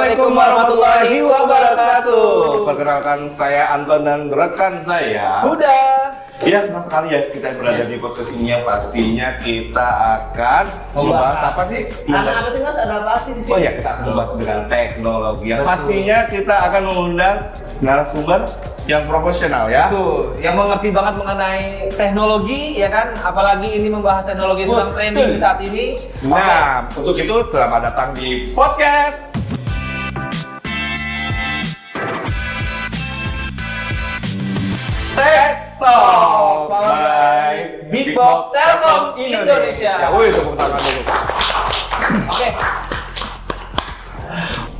Assalamualaikum warahmatullahi wabarakatuh. Perkenalkan saya Anton dan rekan saya Huda. Ya, senang sekali ya kita berada di podcast ini. Pastinya kita akan membahas apa sih? Apa sih Mas? Ada apa sih di sini? Oh ya, kita akan membahas dengan teknologi. Yang pastinya kita akan mengundang narasumber yang profesional ya. Betul, yang mengerti banget mengenai teknologi ya kan, apalagi ini membahas teknologi sedang trending saat ini. Nah, untuk itu selamat datang di podcast Tech Talk by Big Box Telkom Indonesia. Ya, woi, tepuk tangan dulu. Oke.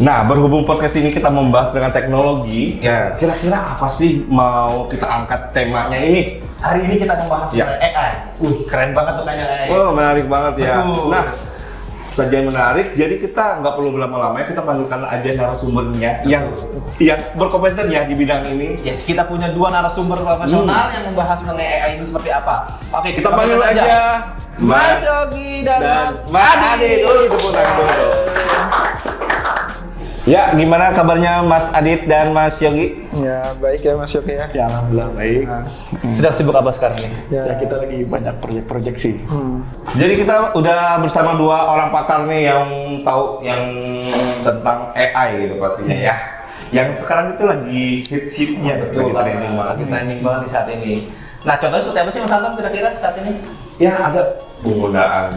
Nah, berhubung podcast ini kita membahas dengan teknologi, ya kira-kira apa sih mau kita angkat temanya ini? Hari ini kita membahas Ya. mengenai AI. Keren banget tuh kayaknya AI. Oh, menarik banget ya. Betul. Nah, sajian menarik, jadi kita nggak perlu berlama-lama ya, kita panggilkan aja narasumbernya yang berkompeten ya di bidang ini. Yes, kita punya dua narasumber profesional yang membahas mengenai AI ini seperti apa. Oke, Kita panggil aja Mas Yogi dan Mas Adit. Tepuk tangan dulu. Ya, gimana kabarnya Mas Adit dan Mas Yogi? Ya baik ya Mas Yogi ya. Ya alhamdulillah baik. Sedang sibuk apa sekarang nih? Ya kita lagi banyak proyek-proyek sih. Jadi kita udah bersama dua orang pakar nih yang tahu yang tentang AI gitu pastinya ya. Yang sekarang itu lagi hits-hitsnya Betul lagi trending banget, banget. lagi trending banget di saat ini. Nah, contohnya seperti apa sih Mas Anton kira-kira saat ini? Ya ada penggunaan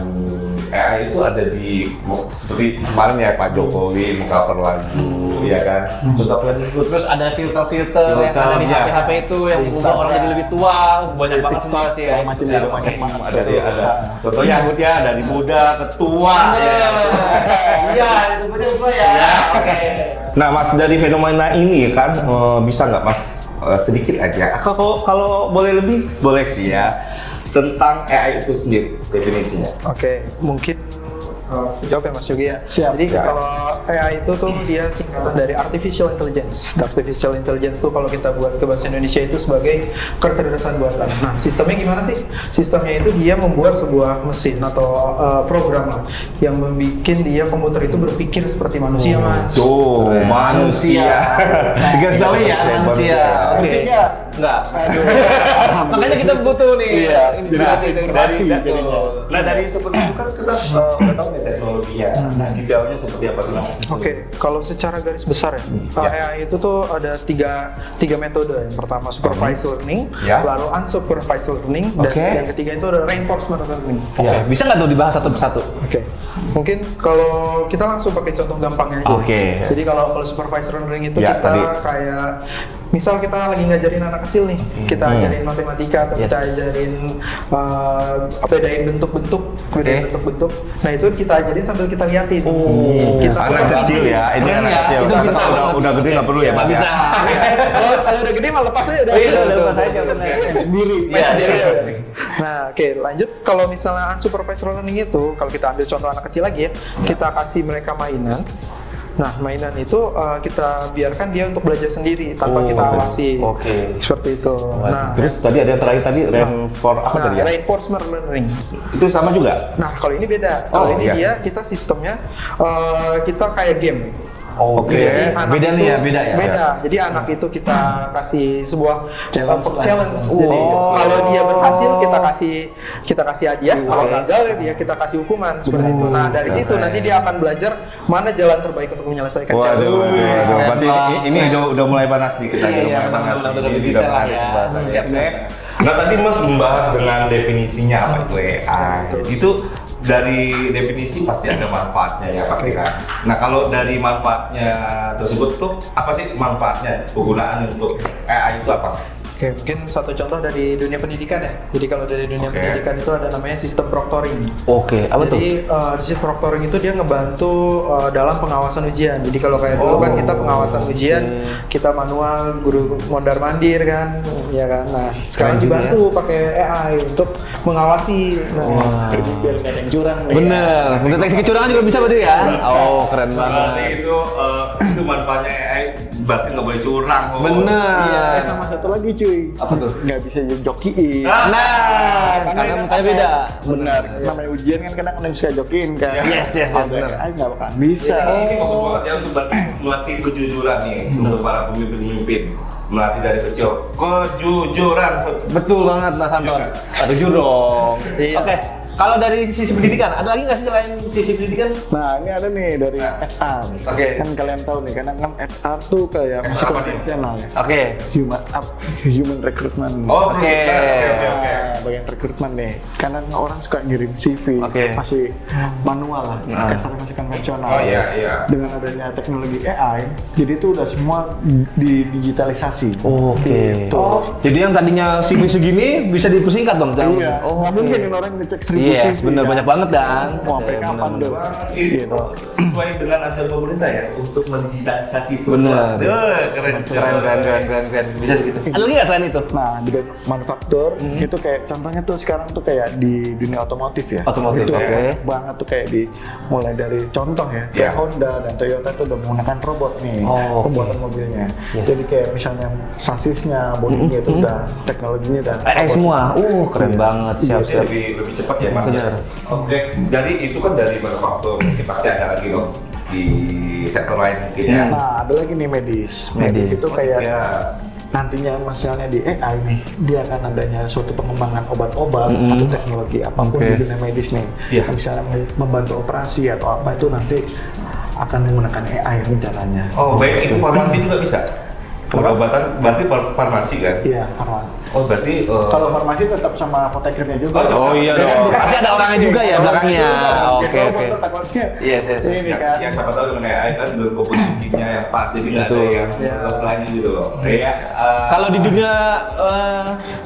AI itu ada di seperti kemarin ya Pak Jokowi meng-cover lagu ya kan. Terus ada filter-filter yang ada di Filter, HP itu yang membuat orang jadi lebih tua, banyak banget semua sih ya. Ada contohnya ya dari muda ke tua ya. Iya, itu betul gue ya. Oke. Nah Mas, dari fenomena ini kan bisa nggak Mas sedikit aja kalau boleh lebih boleh sih ya tentang AI itu sendiri definisinya. Oke, mungkin jawab ya Mas Yogi ya. Siap. Jadi Ya. kalau AI itu tuh dia singkatan dari Artificial Intelligence. Artificial Intelligence tuh kalau kita buat ke bahasa Indonesia itu sebagai kecerdasan buatan. Nah, sistemnya gimana sih? Sistemnya itu dia membuat sebuah mesin atau program lah yang membuat dia komputer itu berpikir seperti manusia, Mas. Tuh, manusia. Digaris bawahi ya, manusia. Oke. Enggak. Makanya kita butuh nih integrasi. Nah dari seperti itu kan kita udah tahu nih teknologinya. Nah detailnya seperti apa sih Mas? Oke, kalau secara garis besar ya, AI itu tuh ada tiga metode. Yang pertama supervised learning, Ya. lalu unsupervised learning, dan Oke. yang ketiga itu ada reinforcement learning. Ya. Bisa nggak tuh dibahas satu persatu? Oke, mungkin kalau kita langsung pakai contoh gampangnya aja. Oke. Jadi kalau supervised learning itu Ya, kita tadi. kayak misal kita lagi ngajarin anak kecil nih, kita ajarin matematika atau Yes. kita ajarin bedain bentuk-bentuk. Nah itu kita ajarin sambil kita liatin. Kita Anak supervisi. kecil ya, ini Keren anak ya, kecil. itu Karena bisa banget. udah gede nggak perlu ya Mas Bisa. ya. Kalau udah gede mah lepas aja udah. Iya, Udah lepas aja aja, bener. bener. Sendiri. Iya, Sendiri. iya. Nah, oke, lanjut kalau misalnya unsupervised learning itu, kalau kita ambil contoh anak kecil lagi ya, kita kasih mereka mainan. Nah, mainan itu kita biarkan dia untuk belajar sendiri tanpa kita awasi. Oke. Seperti itu. Nah, Terus tadi ada yang terakhir tadi apa tadi ya? reinforcement learning. Itu sama juga? Nah, kalau ini beda. Oh, Kalau ini iya. dia kita sistemnya kita kayak game. Oke. Jadi anak Beda itu- nih ya, beda ya? Beda. Jadi anak itu kita kasih sebuah challenge. Challenge. Jadi Oh. kalau dia berhasil kita kasih hadiah. Kalau gagal dia kita kasih hukuman seperti itu. Nah dari situ nanti dia akan belajar mana jalan terbaik untuk menyelesaikan challenge. Waduh. Berarti ini udah mulai panas nih kita. Iya, udah mulai panas. udah Jadi lebih detail lah menarik ya. pembahasannya. Siap, siap. Nah tadi Mas membahas dengan definisinya apa itu AI. Itu dari definisi pasti ada manfaatnya ya pasti kan. Nah kalau dari manfaatnya tersebut tuh apa sih manfaatnya penggunaan untuk AI itu apa? Oke, mungkin satu contoh dari dunia pendidikan ya. Jadi kalau dari dunia Oke. pendidikan itu ada namanya sistem proctoring. Oke, apa tuh? Jadi sistem proctoring itu dia ngebantu dalam pengawasan ujian. Jadi kalau kayak dulu kan kita pengawasan ujian, kita manual, guru mondar mandir kan, ya kan. Nah sekarang dibantu pakai AI untuk mengawasi. Nah, jadi biar nggak ada yang curang. Bener, mendeteksi kecurangan juga bisa berarti ya? Oh, keren Berarti banget. itu manfaatnya AI berarti nggak boleh curang. Bener. Sama satu lagi cuy. Apa tuh? Nggak bisa jokiin. Nah, karena mukanya beda. Benar. Namanya ujian kan kadang ada yang suka jokiin kan. Yes, benar. Nggak bakal bisa. Ini bagus banget ya untuk melatih kejujuran nih untuk para pemimpin. Melatih dari kecil kejujuran. Betul banget Mas Anton. Setuju dong. Iya. Oke. Kalau dari sisi pendidikan, ada lagi nggak sih selain sisi pendidikan? Nah, ini ada nih dari HR. Oke. Kan kalian tahu nih, kadang kan HR tuh kayak masih apa nih? konvensional ya. Oke. Human recruitment. Oh, Oke. oke. Nah, bagian rekrutmen nih. Kadang orang suka ngirim CV, Oke. masih manual lah, kasarnya masih konvensional. Oh, iya. Dengan adanya teknologi AI, jadi itu udah semua digitalisasi. Oke. Gitu. Jadi yang tadinya CV segini bisa dipersingkat dong? Iya. Nggak mungkin ini orang ngecek 1000 Yes, CV. bener kan. banyak banget dan. Mau sampai kapan tuh? Itu sesuai dengan anjuran pemerintah ya untuk mendigitalisasi semua. Bener. Keren. Bisa segitu. Ada lagi nggak selain itu? Nah, di manufaktur itu kayak contohnya tuh sekarang tuh kayak di dunia otomotif ya. Otomotif, itu oke. banget tuh kayak mulai dari contoh ya, kayak Honda dan Toyota tuh udah menggunakan robot nih Oh, oke. pembuatan mobilnya. Yes. Jadi kayak misalnya sasisnya, bodinya itu udah teknologinya dan Semua. Keren Iya. banget. Jadi Siap-siap. lebih cepat ya mas. Benar. Oke, jadi itu kan dari manufaktur, mungkin pasti ada lagi dong di sektor lain mungkin ya. Nah, ada lagi nih medis. Medis. Itu kayak Ya. nantinya misalnya di AI nih, dia akan adanya suatu pengembangan obat-obat atau teknologi apapun Oke. di dunia medis nih. Iya. Misalnya membantu operasi atau apa itu nanti akan menggunakan AI rencananya. Oh, baik itu farmasi juga bisa. Pengobatan berarti farmasi kan? Iya, farmasi. Oh, berarti Kalau farmasi tetap sama apotekernya juga. Oh iya dong. Pasti ada orangnya juga ya belakangnya. Oke. Yes. Ini kan. ya siapa tahu dengan AI kan dengan komposisinya yang pas jadi nggak ada Betul. yang selainnya gitu loh. Kayak Kalau di dunia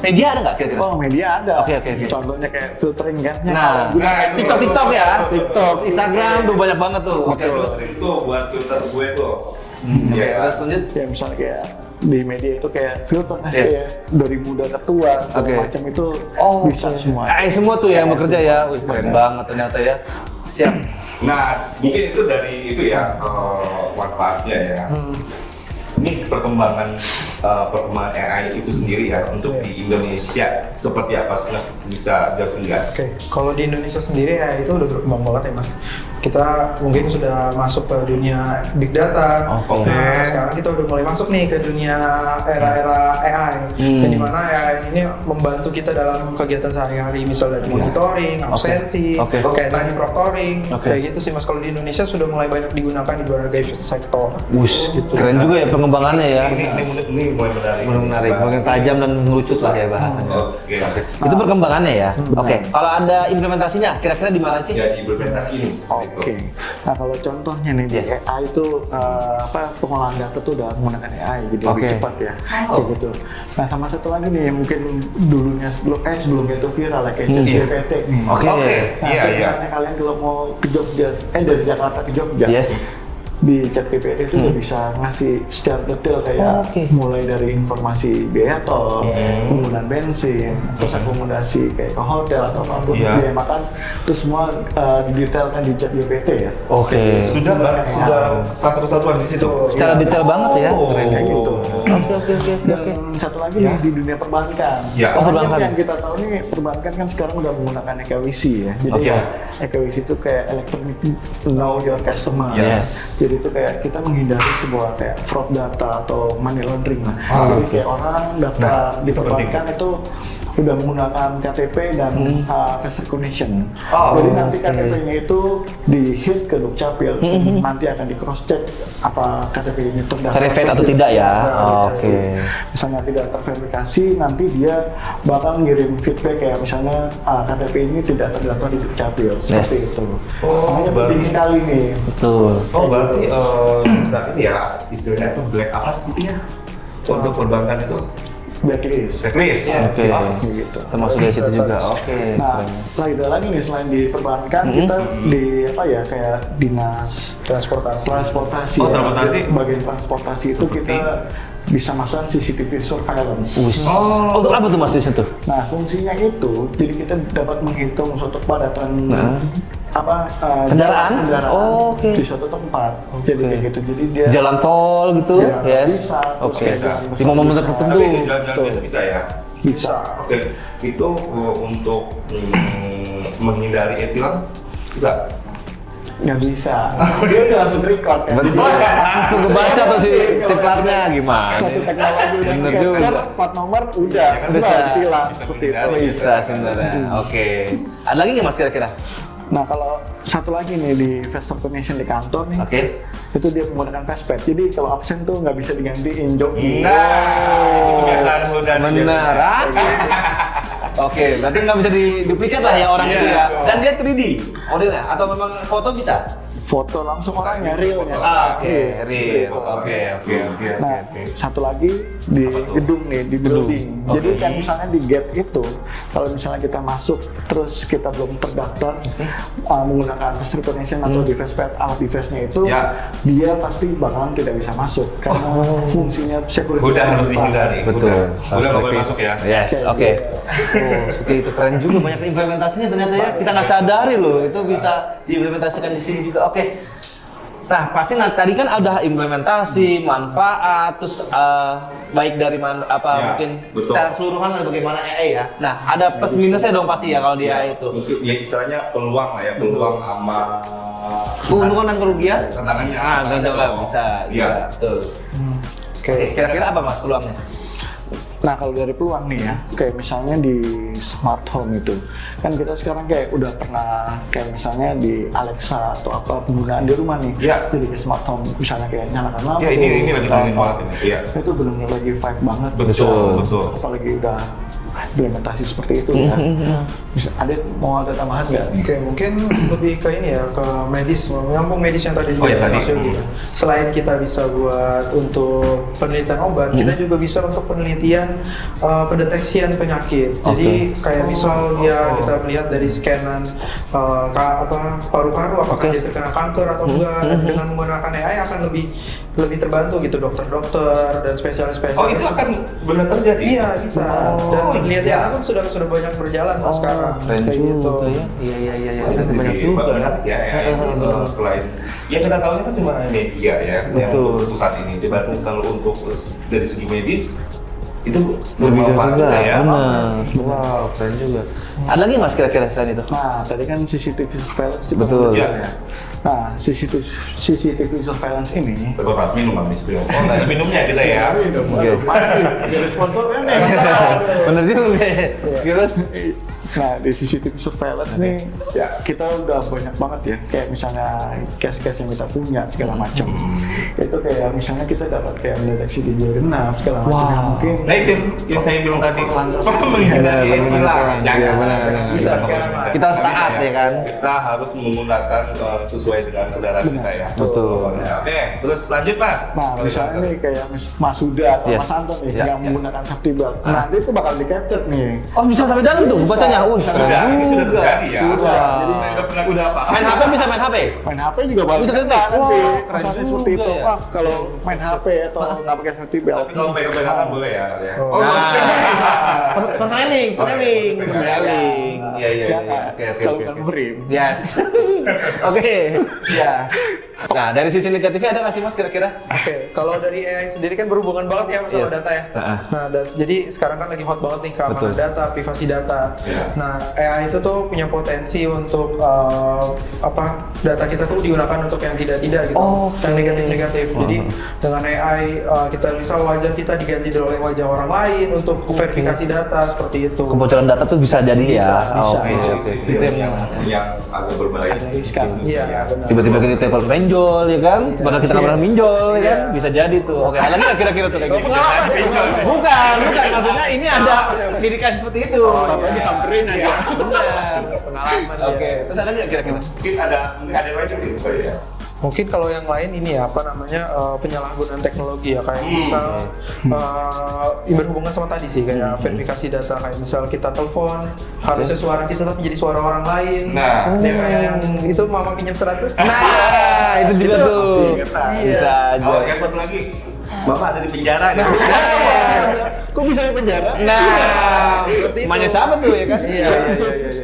media ada nggak kira-kira? Oh, media ada. Oke. Contohnya kayak filtering kan. Nah, TikTok ya, TikTok, Instagram tuh banyak banget tuh. Oke, terus itu buat filter gue tuh. Iya, Terus lanjut. Ya misalnya kayak di media itu kayak filter Yes. ya, dari muda ke tua segala Oke. macam itu bisa semua. Semua tuh ya yang bekerja ya. Wih, keren banget ternyata ya. Siap. Nah, mungkin itu dari itu ya manfaatnya ya. Ini perkembangan AI itu sendiri ya untuk di Indonesia seperti apa sih Mas? Bisa jelasin nggak? Oke, kalau di Indonesia sendiri ya itu udah berkembang banget ya mas. Kita mungkin sudah masuk ke dunia big data. Oke. Nah, sekarang kita udah mulai masuk nih ke dunia era AI. Jadi mana AI ini membantu kita dalam kegiatan sehari-hari, misalnya monitoring, absensi, kayak tadi proctoring, kayak gitu sih mas. Kalau di Indonesia sudah mulai banyak digunakan di berbagai sektor. Keren juga ya pengembangannya ya. Ini mulai menarik. Menarik, makin tajam dan mengerucut lah ya bahasanya. Oke. Itu perkembangannya ya. Oke. Kalau ada implementasinya, kira-kira di mana sih? Ya implementasi ini. Oke. Nah kalau contohnya nih di Yes. AI itu pengolahan data tuh udah menggunakan AI jadi lebih Oke. cepat ya. Kayak gitu. Nah sama satu lagi nih yang mungkin dulunya sebelumnya itu viral ya kayak ChatGPT nih. Oke. Nah, Iya. misalnya kalian kalau mau ke Jogja, dari Jakarta ke Jogja. Yes. Di ChatGPT itu udah bisa ngasih secara detail kayak mulai dari informasi biaya tol, penggunaan bensin, terus akomodasi kayak ke hotel atau apapun biaya makan, itu semua didetailkan di ChatGPT ya. Oke. Sudah Mbak, sudah satu kesatuan di situ. Secara detail banget ya. Keren kayak gitu. Oke. Dan satu lagi nih di dunia perbankan. Ya. Sekarang perbankan. yang kita tahu nih perbankan kan sekarang udah menggunakan EKYC ya. Jadi EKYC itu kayak electronic know your customer. Yes. Jadi itu kayak kita menghindari sebuah kayak fraud data atau money laundering lah. Jadi kayak orang daftar di perbankan itu sudah menggunakan KTP dan face recognition. Jadi nanti KTP-nya itu di hit ke Dukcapil, nanti akan di cross check apa KTP ini terdaftar Verified atau tidak ya? Oke. Misalnya tidak terverifikasi, nanti dia bakal ngirim feedback kayak misalnya KTP ini tidak terdaftar di Dukcapil seperti itu. Makanya penting sekali nih. Betul. Oh berarti bisa ini ya istilahnya itu black apa gitu ya untuk perbankan itu Blacklist. checklist. Oke. Gitu. Termasuk dari situ juga. Oke. Nah, lagi nih selain di perbankan kita di apa ya kayak dinas transportasi. Oh, ya. transportasi. Bagian transportasi itu kita bisa masukkan CCTV surveillance. Untuk apa tuh mas di situ? Nah, fungsinya itu jadi kita dapat menghitung suatu kepadatan Kendaraan? Oh, oke. di suatu tempat. Jadi kayak gitu. Jadi dia Jalan tol gitu, Ya, yes. bisa. Terus Oke. kayak jalan Di momen besar tertentu. Tapi jalan-jalan biasa bisa ya? bisa. Oke, itu untuk menghindari etilang bisa? Nggak bisa. Dia udah langsung record ya. Betul. Langsung kebaca tuh si platnya gimana? Suatu teknologi udah Bener capture, juga. plat nomor udah Iya kan, bisa. ditilang Bisa seperti itu. menghindari. Bisa sebenarnya. Oke. Ada lagi nggak Mas kira-kira? Nah kalau satu lagi nih di face recognition di kantor nih, Oke. itu dia menggunakan facepad. Jadi kalau absen tuh nggak bisa digantiin joki. Nah, itu kebiasaan udah Benar. Oke, berarti nggak bisa diduplikat lah ya orang Iya, itu ya. so. Dan dia 3D modelnya atau memang foto bisa? Foto langsung orangnya realnya. Oke, real. Oke. Nah, satu lagi di gedung nih, di building. Jadi kan misalnya di gate itu, kalau misalnya kita masuk terus kita belum terdaftar menggunakan face recognition atau device pad, alat device-nya itu, Ya. dia pasti bakalan tidak bisa masuk karena fungsinya security. Udah harus dihindari. Betul. Udah nggak boleh masuk ya. Yes, oke. Oh, seperti itu keren juga, banyak implementasinya ternyata ya. Kita nggak sadari loh, itu bisa diimplementasikan di sini juga. Oke. Nah, pasti tadi kan ada implementasi, manfaat, terus baik dari Ya, mungkin betul. secara keseluruhan lah bagaimana AI ya. Nah, ada plus minusnya dong pasti ya kalau di AI itu. Untuk ya istilahnya peluang lah ya, peluang sama Keuntungan dan kerugian? tantangannya. Tantangan bisa. Iya. Betul. Oke, kira-kira apa Mas peluangnya? Nah kalau dari peluang nih ya, kayak misalnya di smart home itu, kan kita sekarang kayak udah pernah kayak misalnya di Alexa atau apa penggunaan di rumah nih, Iya. jadi ke smart home misalnya kayak nyalakan lampu. Ya ini lagi trending atau banget ini. Iya. Itu benar-benar lagi vibe banget. Betul. Apalagi udah implementasi seperti itu ya. Bisa, ada mau ada tambahan nggak? Oke, mungkin lebih ke ini ya, ke medis, menyambung medis yang tadi Oh, ya, tadi. Mas Yogi. Selain kita bisa buat untuk penelitian obat, kita juga bisa untuk penelitian pendeteksian penyakit. Jadi kayak misal kita melihat dari scanan paru-paru, apakah dia terkena kanker atau enggak, dan dengan menggunakan AI akan lebih terbantu gitu dokter-dokter dan spesialis-spesialis. Oh, itu akan benar terjadi? Iya bisa. Dan Oh, penelitian iya. pun sudah banyak berjalan Mas, sekarang. Keren Kayak gitu. juga ya. Iya. Jadi Banyak juga. banyak ya, selain yang kita tahu kan cuma media ya, yang Betul. untuk saat ini. Tapi kalau untuk dari segi medis itu Lebih bermanfaat juga ya. benar. Wow, keren juga. Ada lagi Mas kira-kira selain itu? Nah tadi kan CCTV surveillance juga Betul. ya. Nah CCTV surveillance ini Berapa minum habis minum? Oh, tadi minumnya kita ya. Oke. Jadi sponsornya nih. Bener juga. Terus Nah di CCTV surveillance nih ya kita udah banyak banget ya kayak misalnya case-case yang kita punya segala macam. Itu kayak misalnya kita dapat kayak mendeteksi gigi genap segala macam yang mungkin Nah itu yang saya bilang tadi. Menghindari etilang. Iya, benar. Bisa sekarang. Kita harus taat ya kan? Kita harus menggunakan sesuai dengan kendaraan kita ya. Betul. Oke, terus lanjut Mas. Nah, misalnya nih kayak Mas Huda atau Yes. Mas Anton nih Ya, yang menggunakan safety belt. Nanti itu bakal di-capture nih. Oh bisa sampai dalam tuh bacanya? Wih, Sudah, ini sudah terjadi ya. Sudah. Jadi saya udah pernah apa? Main HP bisa main HP? Main HP juga bakal Bisa di-capture ketik. nanti. Wah, keren Misalnya seperti juga itu. ya. Wah, kalau main HP atau nggak pakai safety belt. Tapi kalau pegang-pegangan boleh ya. Oh, Perseling. Iya. Ya, Oke. kalau bukan murim. Yes. Oke. Ya. Nah, dari sisi negatifnya ada nggak sih Mas kira-kira? Oke, kalau dari AI sendiri kan berhubungan banget ya sama Yes. data ya. Heeh. Nah, jadi sekarang kan lagi hot banget nih keamanan Betul. data, privasi data. Iya. Nah, AI itu tuh punya potensi untuk data kita tuh digunakan untuk yang tidak-tidak gitu, Oke. yang negatif-negatif. Jadi dengan AI kita bisa wajah kita diganti oleh wajah orang lain untuk verifikasi data seperti itu. Kebocoran data tuh bisa jadi ya. Bisa. Oke. Itu yang agak berbahaya. riskan. Iya, benar. Tiba-tiba kita telepon penjol ya kan? Padahal kita nggak pernah minjol ya kan? Bisa jadi tuh. Oke, ada lagi nggak kira-kira tuh kayak gitu? Bukan. Maksudnya ini ada indikasi seperti itu. Tapi disamperin aja. Benar. Pengalaman. Oke. Ya. Terus ada nggak kira-kira? Mungkin ada lagi gitu ya. Mungkin kalau yang lain ini ya penyalahgunaan teknologi ya kayak misal berhubungan sama tadi sih kayak verifikasi data kayak misal kita telepon harusnya suara kita tetap menjadi suara orang lain. Nah, ya kayak yang itu mama pinjam 100. Nah, itu juga tuh. Iya. Bisa aja. Oh, yang satu lagi. Bapak ada di penjara kan? Kok bisa di penjara? Nah, namanya siapa tuh ya kan?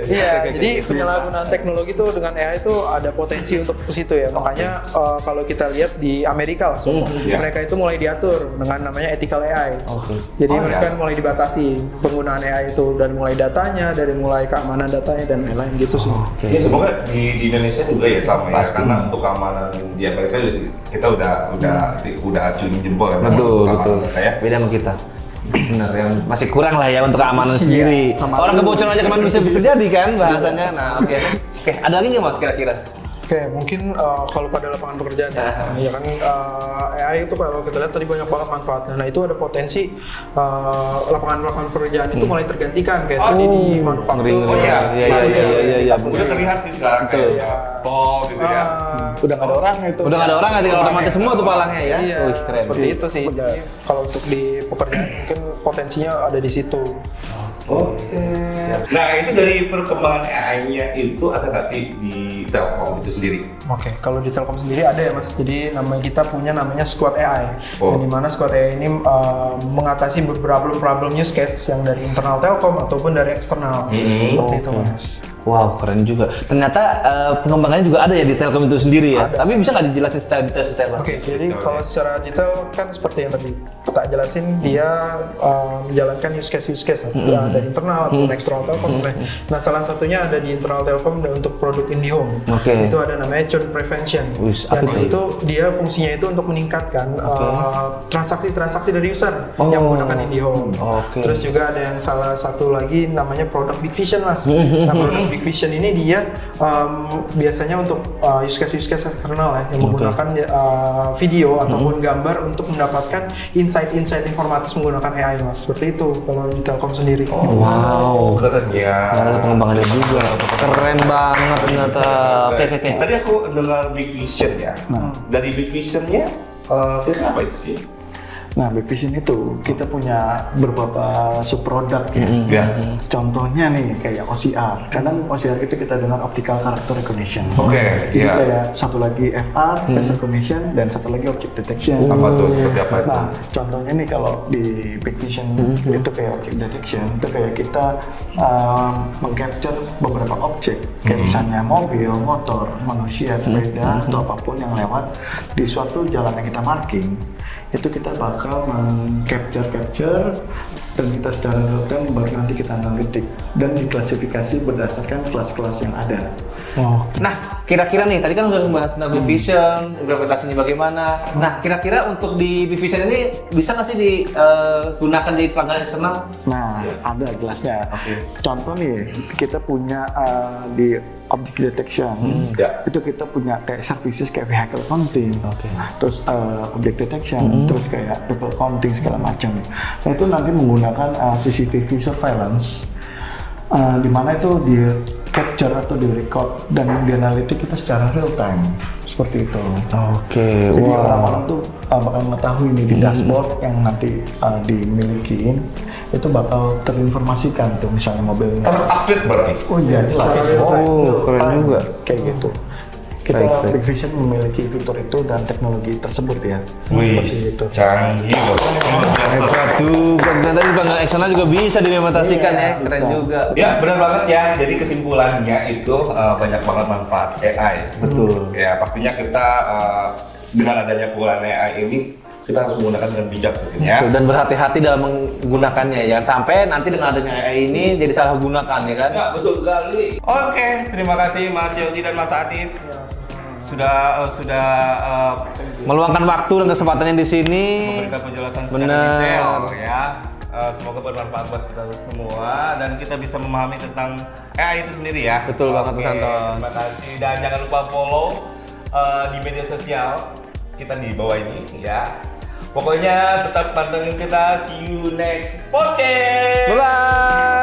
Iya, jadi penyalahgunaan teknologi itu dengan AI itu ada potensi untuk ke situ ya. Makanya kalau kita lihat di Amerika lah, mereka itu mulai diatur dengan namanya ethical AI. Jadi mereka mulai dibatasi penggunaan AI itu dari mulai datanya, dari mulai keamanan datanya dan lain-lain gitu sih. Ya semoga di Indonesia juga ya sama ya, karena untuk keamanan di Amerika kita udah acungin jempol ya. Betul. Kayak Beda sama kita. Benar, yang masih kurang lah ya untuk keamanan sendiri. Orang kebocoran aja kemana bisa terjadi kan bahasanya. Nah, oke. Ada lagi nggak Mas kira-kira? Oke, mungkin kalau pada lapangan pekerjaan ya kan AI itu kalau kita lihat tadi banyak banget manfaatnya. Nah itu ada potensi lapangan pekerjaan itu mulai tergantikan kayak tadi di manufaktur. Iya. udah terlihat sih sekarang kayak pol gitu ya. Udah nggak ada orang itu. Udah nggak ada orang, tinggal otomatis semua tuh palangnya ya. Iya, Wih, keren. seperti itu sih. Jadi kalau untuk di pekerjaan mungkin potensinya ada di situ. Oke. Nah itu dari perkembangan AI-nya itu ada nggak sih di Telkom itu sendiri? Oke, kalau di Telkom sendiri ada ya Mas. Jadi kita punya namanya Squad AI. Yang dimana Squad AI ini mengatasi beberapa problem use case yang dari internal Telkom ataupun dari eksternal. Seperti itu Mas. Wow, keren juga. Ternyata pengembangannya juga ada ya di Telkom itu sendiri ya. Tapi bisa nggak dijelasin secara detail seperti apa? Oke, jadi kalau secara detail kan seperti yang tadi tak jelasin, dia menjalankan use case dari internal ataupun eksternal Telkom. Nah, salah satunya ada di internal Telkom untuk produk IndiHome. Itu ada namanya churn prevention. Dan itu dia fungsinya itu untuk meningkatkan transaksi-transaksi dari user yang menggunakan IndiHome. Terus juga ada yang salah satu lagi namanya produk Big Vision Mas. Nah, produk Big Vision ini dia biasanya untuk use case eksternal ya, yang menggunakan video ataupun gambar untuk mendapatkan insight informatif menggunakan AI Mas. Seperti itu kalau di Telkom sendiri. Wow, keren ya. Ada pengembangannya juga. Keren banget ternyata. Oke. Tadi aku dengar Big Vision ya. Dari Big Vision-nya itu apa itu sih? Nah, Big Vision itu kita punya beberapa subproduk ya. Contohnya nih kayak OCR. Kadang OCR itu kita dengar optical character recognition. Jadi kayak satu lagi FR, face recognition, dan satu lagi object detection. Apa tuh? Seperti apa itu? Nah, contohnya nih kalau di Big Vision itu kayak object detection, itu kayak kita mengcapture beberapa objek, kayak misalnya mobil, motor, manusia, sepeda, atau apapun yang lewat di suatu jalan yang kita marking. Itu kita bakal capture dan kita secara real time baru nanti kita analitik dan diklasifikasi berdasarkan kelas-kelas yang ada. Nah, kira-kira nih, tadi kan udah membahas tentang Big Vision, implementasinya bagaimana. Nah, kira-kira untuk di Big Vision ini bisa nggak sih digunakan di pelanggan eksternal? Nah, ada jelasnya. Contoh nih, kita punya di object detection, itu kita punya kayak services kayak vehicle counting, terus object detection, terus kayak people counting segala macam. Nah itu nanti menggunakan CCTV surveillance, di mana itu di capture atau di record dan dianalitik kita secara real time, seperti itu. Jadi orang-orang tuh bakal mengetahui ini di dashboard yang nanti dimilikiin, itu bakal terinformasikan tuh misalnya mobilnya. Terupdate berarti? Oh iya, Keren juga. Kayak gitu. Kita Big Vision memiliki fitur itu dan teknologi tersebut ya. Wih, canggih loh. Hebat juga. Ternyata di pelanggan eksternal juga bisa diimplementasikan ya. Keren juga. Ya benar banget ya. Jadi kesimpulannya itu banyak banget manfaat AI. Betul. Ya pastinya kita dengan adanya penggunaan AI ini kita harus menggunakan dengan bijak tentunya. Dan berhati-hati dalam menggunakannya. Jangan sampai nanti dengan adanya AI ini jadi salah gunakan ya kan? Ya betul sekali. Oke, terima kasih Mas Yogi dan Mas Adit. Sudah Meluangkan waktu dan kesempatannya di sini. memberikan penjelasan secara detail ya. Semoga bermanfaat buat kita semua dan kita bisa memahami tentang AI itu sendiri ya. Betul banget, Mas Anton. Terima kasih dan jangan lupa follow di media sosial kita di bawah ini ya. Pokoknya tetap pantengin kita. See you next podcast. Bye bye.